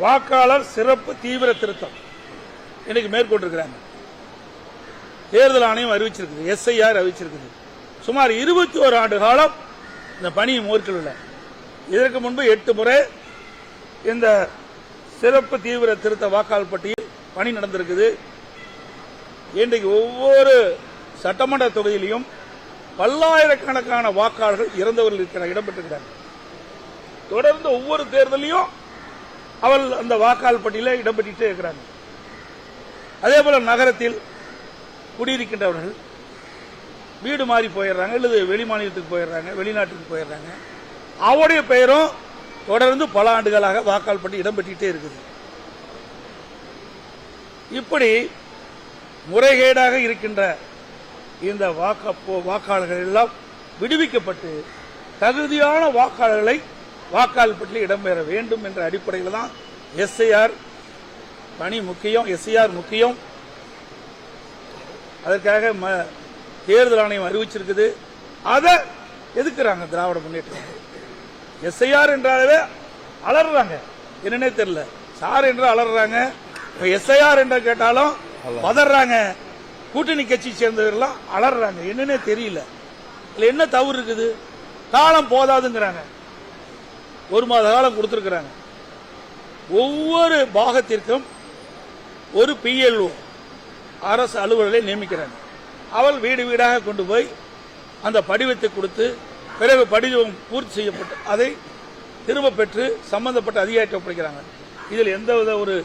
வாக்காளர் சிறப்பு தீவிர திருத்தம் இன்னைக்கு மேற்கொண்டிருக்கிறாங்க. தேர்தல் ஆணையம் அறிவிச்சிருக்குது, SIR அறிவிச்சிருக்குது. சுமார் 21 ஆண்டு காலம் இந்த பணியை மேற்கொள்ள. இதற்கு முன்பு 8 முறை இந்த சிறப்பு தீவிர திருத்த வாக்காளர் பட்டியல் பணி நடந்திருக்குது. இன்றைக்கு ஒவ்வொரு சட்டமன்ற தொகுதியிலையும் பல்லாயிரக்கணக்கான வாக்காளர்கள் இறந்தவர்கள் இருக்கிற இடம்பெற்றிருக்கிறார்கள். தொடர்ந்து ஒவ்வொரு தேர்தலையும் அவர்கள் அந்த வாக்காளர் பட்டியலில் இடம்பெற்றே இருக்கிறாங்க. அதே போல நகரத்தில் குடியிருக்கின்றவர்கள் வீடு மாறி போயிடுறாங்க, அல்லது வெளி மாநிலத்துக்கு போயிடுறாங்க, வெளிநாட்டுக்கு போயிடுறாங்க. அவருடைய பெயரும் தொடர்ந்து பல ஆண்டுகளாக வாக்காளர் பட்டியல் இடம்பெற்றே இருக்குது. இப்படி முறைகேடாக இருக்கின்ற இந்த வாக்காளர்கள் எல்லாம் விடுவிக்கப்பட்டு தகுதியான வாக்காளர்களை வாக்காளர் பட்டியலில் இடம்பெற வேண்டும் என்ற அடிப்படையில் தான் SIR பணி முக்கியம், SIR முக்கியம். அதற்காக தேர்தல் ஆணையம் அறிவிச்சிருக்குது. அதை எதுக்குறாங்க திராவிட முன்னேற்றம். SIR என்றாலே அலறாங்க, என்னன்னே தெரியல. சார் என்று அலறாங்க, SIR என்று கேட்டாலும் பதறாங்க. கூட்டணி கட்சி சேர்ந்தவர்கள்லாம் அலறாங்க, என்னன்னே தெரியல. இதுல என்ன தவறு இருக்குது? காலம் போதாதுங்கிறாங்க. 1 மாத காலம் கொடுத்திருக்கிறாங்க. ஒவ்வொரு பாகத்திற்கும் ஒரு PLO அரசு அலுவலர்களை நியமிக்கிறாங்க. அவள் வீடு வீடாக கொண்டு போய் அந்த படிவத்தை கொடுத்து பிறகு படிவம் பூர்த்தி செய்யப்பட்டு அதை திரும்ப பெற்று சம்பந்தப்பட்ட அதிகாரிகள் ஒப்படைக்கிறாங்க. இதில் எந்தவித ஒரு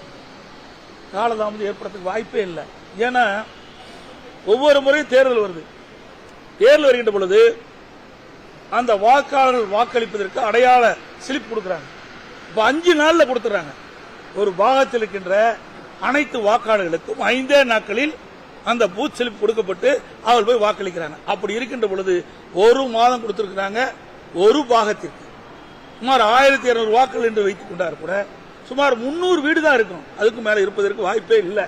காலதாமதம் ஏற்படுறதுக்கு வாய்ப்பே இல்லை. ஏன்னா ஒவ்வொரு முறையும் தேர்தல் வருது. தேர்தல் வருகின்ற பொழுது அந்த வாக்காளர்கள் வாக்களிப்பதற்கு அடையாள ஸ்லிப் கொடுக்கிறாங்க. இப்ப 5 நாள்ல கொடுத்துறாங்க. ஒரு பாகத்தில் இருக்கின்ற அனைத்து வாக்காளர்களுக்கும் 5 நாட்களில் அந்த பூத் ஸ்லிப் கொடுக்கப்பட்டு அவள் போய் வாக்களிக்கிறாங்க. அப்படி இருக்கின்ற பொழுது 1 மாதம் கொடுத்திருக்கிறாங்க. ஒரு பாகத்திற்கு சுமார் 1200 வாக்குகள் என்று வைத்துக் கொண்டார் கூட சுமார் 300 வீடு தான் இருக்கும். அதுக்கு மேல இருப்பதற்கு வாய்ப்பே இல்லை.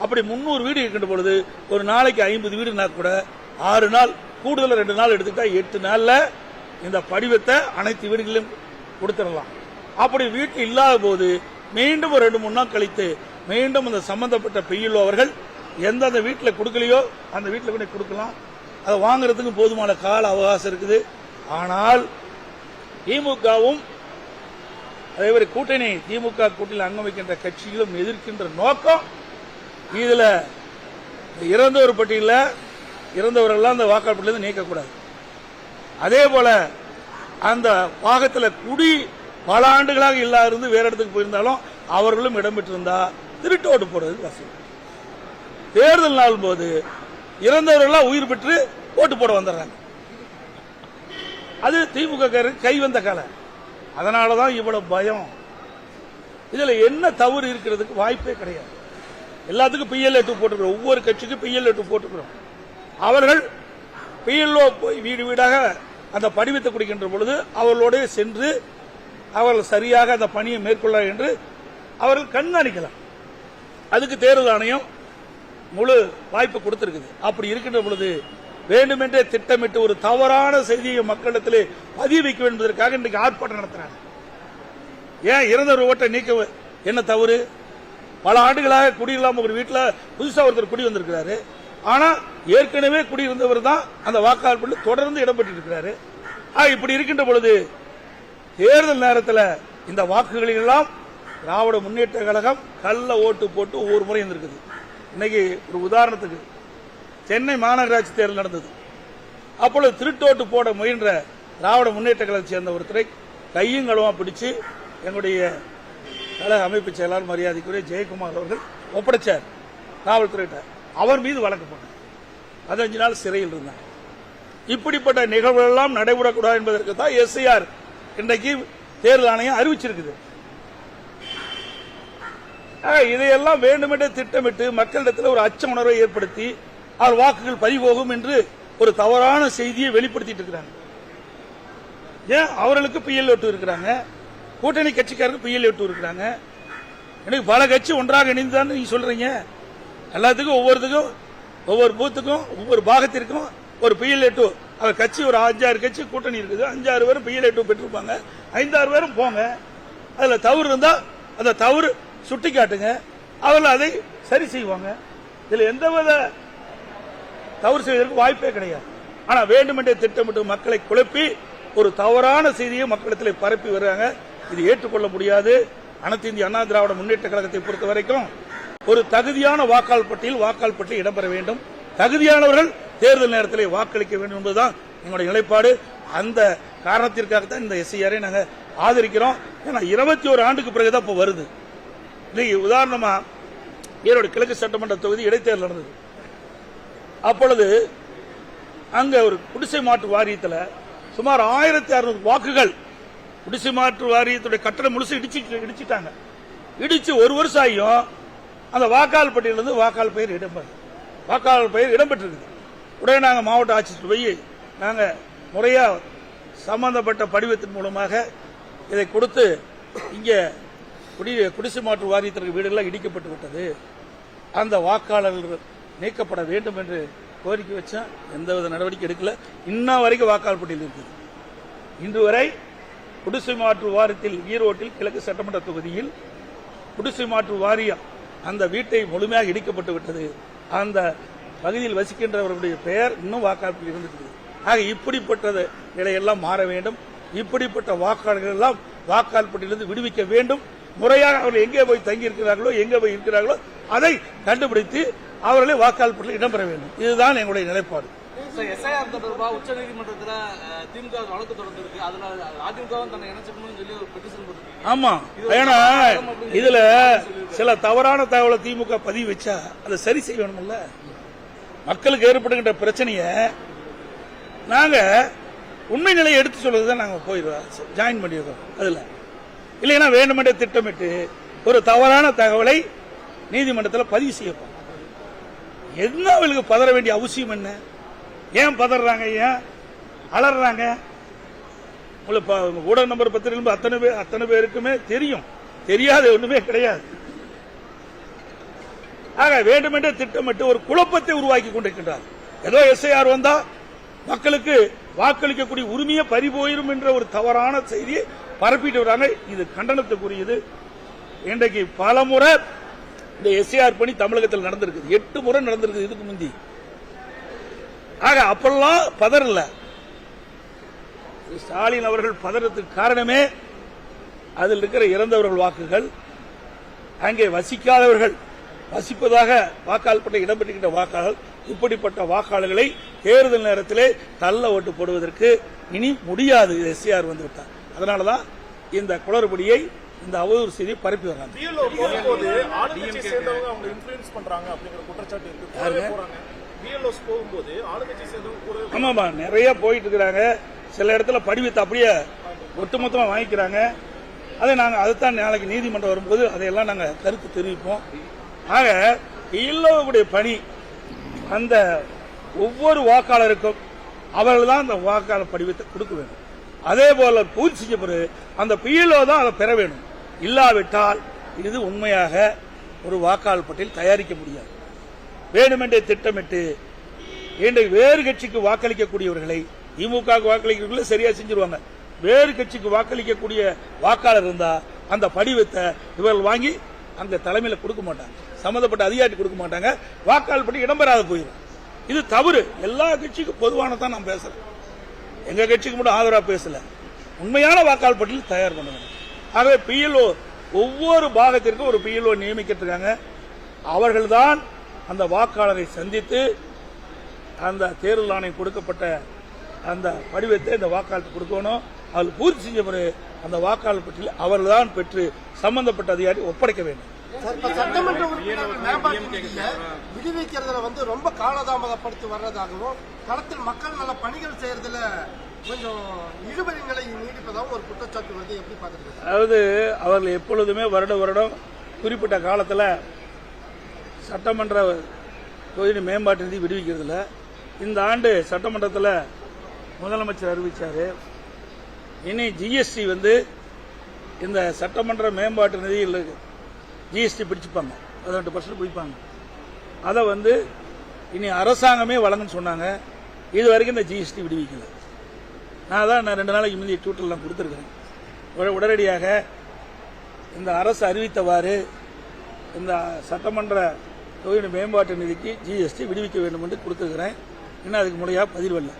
அப்படி 300 வீடு இருக்கின்ற பொழுது ஒரு நாளைக்கு 50 வீடுனா கூட 6 நாள் கூடுதல் 2 நாள் எடுத்துக்கிட்டா 8 நாள்ல இந்த படிவத்தை அனைத்து வீடுகளிலும் கொடுத்துடலாம். அப்படி வீட்டு இல்லாத போது மீண்டும் ஒரு 2-3 நாள் கழித்து மீண்டும் அந்த சம்பந்தப்பட்ட PLO அவர்கள் எந்தெந்த வீட்டில் கொடுக்கலையோ அந்த வீட்டில் கூட கொடுக்கலாம். அதை வாங்குறதுக்கு போதுமான கால அவகாசம் இருக்குது. ஆனால் திமுகவும் அதே மாதிரி கூட்டணி திமுக கூட்டணியில் அங்கம் வைக்கின்ற கட்சிகளும் எதிர்க்கின்ற நோக்கம் இதுல இறந்தவர் பட்டியலில் இறந்தவர்கள் அந்த வாக்காளர் பட்டியலில் நீக்கக்கூடாது. அதே போல அந்த பாகத்தில் குடி பல ஆண்டுகளாக இல்லாத வேற இடத்துக்கு போயிருந்தாலும் அவர்களும் இடம்பெற்றிருந்தா திருட்டு ஓட்டு போடுறது வசதி. தேர்தல் நாள் போது இறந்தவர்கள் உயிர் பெற்று ஓட்டு போட வந்துடுறாங்க. அது திமுக கை வந்த காலம். அதனாலதான் இவ்வளவு பயம். இதுல என்ன தவறு இருக்கிறதுக்கு வாய்ப்பே கிடையாது. எல்லாத்துக்கும் PLO2 போட்டுக்கிறோம். ஒவ்வொரு கட்சிக்கும் PLO2 போட்டுக்கிறோம். அவர்கள் PLO போய் வீடு வீடாக அந்த படிவத்தை கொடுக்கின்ற பொழுது அவர்களோட சென்று அவர்கள் சரியாக அந்த பணியை மேற்கொள்ள என்று அவர்கள் கண்காணிக்கலாம். அதுக்கு தேர்தல் ஆணையம் முழு வாய்ப்பு கொடுத்திருக்குது. அப்படி இருக்கின்ற பொழுது வேண்டுமென்றே திட்டமிட்டு ஒரு தவறான செய்தியை மக்களிடத்திலே பதிய வைக்க என்பதற்காக இன்றைக்கு ஆர்ப்பாட்டம் நடத்துறாங்க. ஏன் இறந்த ஓட்டை நீக்க என்ன தவறு? பல ஆண்டுகளாக குடியில்லாம ஒரு வீட்டில் புதுசா ஒருத்தர் குடி வந்திருக்கிறாரு. ஆனா ஏற்கனவே குடியிருந்தவர் தான் அந்த வாக்காளர் பட்டியலில் தொடர்ந்து இடம்பெற்று இருக்கிறாரு. இப்படி இருக்கின்ற பொழுது தேர்தல் நேரத்தில் இந்த வாக்குகளில் எல்லாம் திராவிட முன்னேற்ற கழகம் கள்ள ஓட்டு போட்டு ஒவ்வொரு முறை இருந்திருக்குது. இன்னைக்கு ஒரு உதாரணத்துக்கு சென்னை மாநகராட்சி தேர்தல் நடந்தது. அப்பொழுது திருட்டோட்டு போட முயன்ற திராவிட முன்னேற்ற கழகத்தை சேர்ந்த ஒருத்தரை கையும் களவா பிடிச்சு எங்களுடைய கழக அமைப்பு செயலாளர் மரியாதைக்குரிய ஜெயக்குமார் அவர்கள் ஒப்படைச்சார் காவல்துறையிட்ட. அவர் மீது வழக்கு போட்டார். 15 நாள் சிறையில் இருந்தார். இப்படிப்பட்ட நிகழ்வுகள் எல்லாம் நடைபெறக்கூடாது என்பதற்கு தான் SIR இன்றைக்கு தேர்தல் ஆணையம் அறிவிச்சிருக்குது. இதையெல்லாம் வேண்டுமென்றே திட்டமிட்டு மக்களிடத்தில் ஒரு அச்ச உணர்வை ஏற்படுத்தி அவர் வாக்குகள் பறிபோகும் என்று ஒரு தவறான செய்தியை வெளிப்படுத்திட்டு இருக்கிறாங்க. ஏன் அவர்களுக்கு PLO2 இருக்கிறாங்க, கூட்டணி கட்சிக்காரருக்கு PLO2 இருக்கிறாங்க. எனக்கு பல கட்சி ஒன்றாக இணைந்துதான் நீங்க சொல்றீங்க. எல்லாத்துக்கும் ஒவ்வொருத்துக்கும் ஒவ்வொரு பூத்துக்கும் ஒவ்வொரு பாகத்திற்கும் ஒரு PLO2 அவர் கட்சி ஒரு 5-6 கட்சி கூட்டணி இருக்குது. 5-6 பேரும் PLO2 பெற்றிருப்பாங்க. 5-6 பேரும் போங்க. அதுல தவறு இருந்தா அந்த தவறு சுட்டி காட்டுங்க, அவர்கள் அதை சரி செய்வாங்க. இதில் எந்தவித தவறு செய்வதற்கு வாய்ப்பே கிடையாது. ஆனா வேண்டுமென்றே திட்டமிட்டு மக்களை குழப்பி ஒரு தவறான செய்தியை மக்களிடத்தில் பரப்பி வருகிறாங்க. இது ஏற்றுக்கொள்ள முடியாது. அனைத்து இந்திய அண்ணா திராவிட முன்னேற்ற கழகத்தை பொறுத்த வரைக்கும் ஒரு தகுதியான வாக்காளர் பட்டியல் இடம்பெற வேண்டும். தகுதியானவர்கள் தேர்தல் நேரத்தில் வாக்களிக்க வேண்டும் என்பதுதான் எங்களுடைய நிலைப்பாடு. அந்த காரணத்திற்காகத்தான் இந்த எஸ்ஐஆரை நாங்கள் ஆதரிக்கிறோம். ஏன்னா 21 ஆண்டுக்கு பிறகுதான் இப்போ வருது. உதாரணமா ஈரோடு கிழக்கு சட்டமன்ற தொகுதி இடைத்தேர்தல் நடந்தது. அப்பொழுது அங்க ஒரு குடிசை மாற்று வாரியத்தில் சுமார் 1600 வாக்குகள் குடிசை மாற்று வாரியத்துடைய கட்டணம் முழுசு இடிச்சிட்டாங்க. இடிச்சு ஒரு வருஷம் ஆகியும் அந்த வாக்காளர் பட்டியலிருந்து வாக்காளர் பெயர் இடம்பெற்றிருக்கு. உடனே நாங்கள் மாவட்ட ஆட்சியர் போய் நாங்கள் முறையா சம்பந்தப்பட்ட படிவத்தின் மூலமாக இதை கொடுத்து இங்கே குடிசை மாற்று வாரியத்திற்கு வீடுகளாக இடிக்கப்பட்டு விட்டது, அந்த வாக்காளர்கள் நீக்கப்பட வேண்டும் என்று கோரிக்கை வச்சா எந்தவித நடவடிக்கை எடுக்கல. இன்ன வரைக்கும் வாக்காளர் பட்டியல் இருக்குது. இன்று வரை குடிசை மாற்று வாரியத்தில் ஈரோட்டில் கிழக்கு சட்டமன்ற தொகுதியில் குடிசை மாற்று வாரியம் அந்த வீட்டை முழுமையாக இடிக்கப்பட்டு விட்டது. அந்த பகுதியில் வசிக்கின்றவர்களுடைய பெயர் இன்னும் வாக்காளர் பட்டியல் இருந்துட்டு. ஆக இப்படிப்பட்ட நிலையெல்லாம் மாற வேண்டும். இப்படிப்பட்ட வாக்காளர்கள் எல்லாம் வாக்காளர் பட்டியலிருந்து விடுவிக்க வேண்டும். முறையாக அவர்கள் எங்கே போய் தங்கி இருக்கிறார்களோ எங்கே போய் இருக்கிறார்களோ அதை கண்டுபிடித்து அவர்களை வாக்காளர் பட்டியலில் இடம்பெற வேண்டும். இதுதான் எங்களுடைய நிலைப்பாடு. எஸ்ஐஆர் தொடர்பாக உச்சநீதிமன்றத்தில் திமுக வழக்கு தொடர்ந்திருக்கு. அதுல அதிமுகவும் தன்னை இணைச்சிக்கணும்னு சொல்லி ஒரு பெட்டிஷன் போட்டு. ஆமா, ஏன்னா இதுல சில தவறான தகவலை திமுக பதிவு வச்சா அதை சரி செய்யணும்ல. மக்களுக்கு ஏற்படுகின்ற பிரச்சனையை நாங்க உண்மை நிலையை எடுத்து சொல்றதுதான் நாங்க போயிடுவோம், ஜாயின் பண்ணிடுவோம். அதுல இல்லைன்னா வேண்டுமென்றே திட்டமிட்டு ஒரு தவறான தகவலை நீதிமன்றத்தில் பதிவு செய்யப்படும். என்ன அவங்களுக்கு பதற வேண்டிய அவசியம் என்ன? ஏன் பதறாங்க? ஏன் அலறாங்க? உங்களுக்கு ஊடக நம்பர் பத்திரிகை அத்தனை பேருக்குமே தெரியும். தெரியாத ஒண்ணுமே கிடையாது. ஆக வேண்டுமென்றே திட்டமிட்டு ஒரு குழப்பத்தை உருவாக்கி கொண்டிருக்கின்றார். ஏதோ எஸ்ஐஆர் வந்தா மக்களுக்கு வாக்களிக்கக்கூடிய உரிமையை பறிபோயிரும் என்ற ஒரு தவறான செய்தியை பரப்பிட்டு வராங்க. இது கண்டனத்துக்குரியது. இன்றைக்கு பல முறை இந்த எஸ்ஐஆர் பணி தமிழகத்தில் நடந்திருக்கு. 8 முறை நடந்திருக்கு இதுக்கு முந்தி. ஆக அப்பெல்லாம் பதறல. ஸ்டாலின் அவர்கள் பதறதுக்கு காரணமே அதில் இருக்கிற இறந்தவர்கள் வாக்குகள், அங்கே வசிக்காதவர்கள் வசிப்பதாக வாக்காளர் பட்டியலில் இடம்பெற்றிருக்கின்ற வாக்காளர்கள், இப்படிப்பட்ட வாக்காளர்களை தேர்தல் நேரத்திலே தள்ள ஓட்டு போடுவதற்கு இனி முடியாது. எஸ்ஐஆர் வந்துவிட்டார். அதனாலதான் இந்த குளறுபடியை, இந்த அவதூறு செய்தியை பரப்பி வர்றாங்க. ஆமாமா, நிறைய போயிட்டு இருக்கிறாங்க. சில இடத்துல படிவத்தை அப்படியே ஒட்டுமொத்தமா வாங்கிக்கிறாங்க. அதைத்தான் நாளைக்கு நீதிமன்றம் வரும்போது அதையெல்லாம் நாங்க கருத்து தெரிவிப்போம். ஆக பிஎல்ஓவுடைய பணி அந்த ஒவ்வொரு வாக்காளருக்கும் அவர்கள் தான் அந்த வாக்காளர் படிவத்தை கொடுக்க வேண்டும். அதே போல பூர்த்தி செய்ய பிறகு அந்த பிஎல்ஓ தான் அதை பெற வேண்டும். இல்லாவிட்டால் இது உண்மையாக ஒரு வாக்காளர் பட்டியல் தயாரிக்க முடியாது. வேண்டுமென்றே திட்டமிட்டு இன்றைக்கு வேறு கட்சிக்கு வாக்களிக்கக்கூடியவர்களை திமுக வாக்களிக்கிறவர்களே சரியா செஞ்சிருவாங்க. வேறு கட்சிக்கு வாக்களிக்கக்கூடிய வாக்காளர் இருந்தா அந்த படிவத்தை இவர்கள் வாங்கி அங்க தலைமையில கொடுக்க மாட்டாங்க, சம்பந்தப்பட்ட அதிகாரி கொடுக்க மாட்டாங்க. வாக்காளர் பட்டியல் இடம்பெறாத போயிடும். இது தவறு. எல்லா கட்சிக்கும் பொதுவானதான் நான் பேசுறேன். எங்க கட்சிக்கு மட்டும் ஆதரவா பேசல. உண்மையான வாக்காளர் பட்டியல் தயார் பண்ண வேண்டும். ஆகவே பிஎல்ஓ ஒவ்வொரு பாகத்திற்கும் ஒரு பிஎல்ஓ நியமிக்கிட்டு அவர்கள்தான் அந்த வாக்காளரை சந்தித்து அந்த தேர்தல் ஆணையம் கொடுக்கப்பட்ட அந்த படிவத்தை இந்த வாக்காளருக்கு கொடுக்கணும். அதில் பூர்த்தி செய்ய பிறகு அந்த வாக்காளர் பட்டியல் அவர்கள்தான் பெற்று சம்பந்தப்பட்ட அதிகாரி ஒப்படைக்க வேண்டும். சட்டமன்ற விடுவிக்கிறதுல ரொம்ப காலதாமதப்படுத்தி வர்றதாகவும் களத்தில் மக்கள் நல பணிகள் செய்யறதுல கொஞ்சம் இழுபறிகளை நீடிப்பதாகவும் ஒரு குற்றச்சாட்டு வந்து எப்படி பார்க்குறது? அதாவது அவர்கள் எப்பொழுதுமே வருடம் குறிப்பிட்ட காலத்தில் சட்டமன்ற தொகுதி மேம்பாட்டு நிதி விடுவிக்கிறதுல இந்த ஆண்டு சட்டமன்றத்தில் முதலமைச்சர் அறிவிச்சாரு. இனி ஜிஎஸ்டி வந்து இந்த சட்டமன்ற மேம்பாட்டு நிதியில் ஜிஎஸ்டி பிடிச்சுப்பாங்க, 18% பிடிப்பாங்க. அதை வந்து இனி அரசாங்கமே வழங்குன்னு சொன்னாங்க. இது வரைக்கும் இந்த ஜிஎஸ்டி விடுவிக்கல. நான் 2 நாளைக்கு முந்தைய ட்விட்டர்லாம் கொடுத்துருக்கிறேன். உடனடியாக இந்த அரசு அறிவித்தவாறு இந்த சட்டமன்ற தொகுதி மேம்பாட்டு நிதிக்கு ஜிஎஸ்டி விடுவிக்க வேண்டும் என்று கொடுத்துருக்கிறேன். இன்னும் அதுக்கு முறையாக பதில் வரல.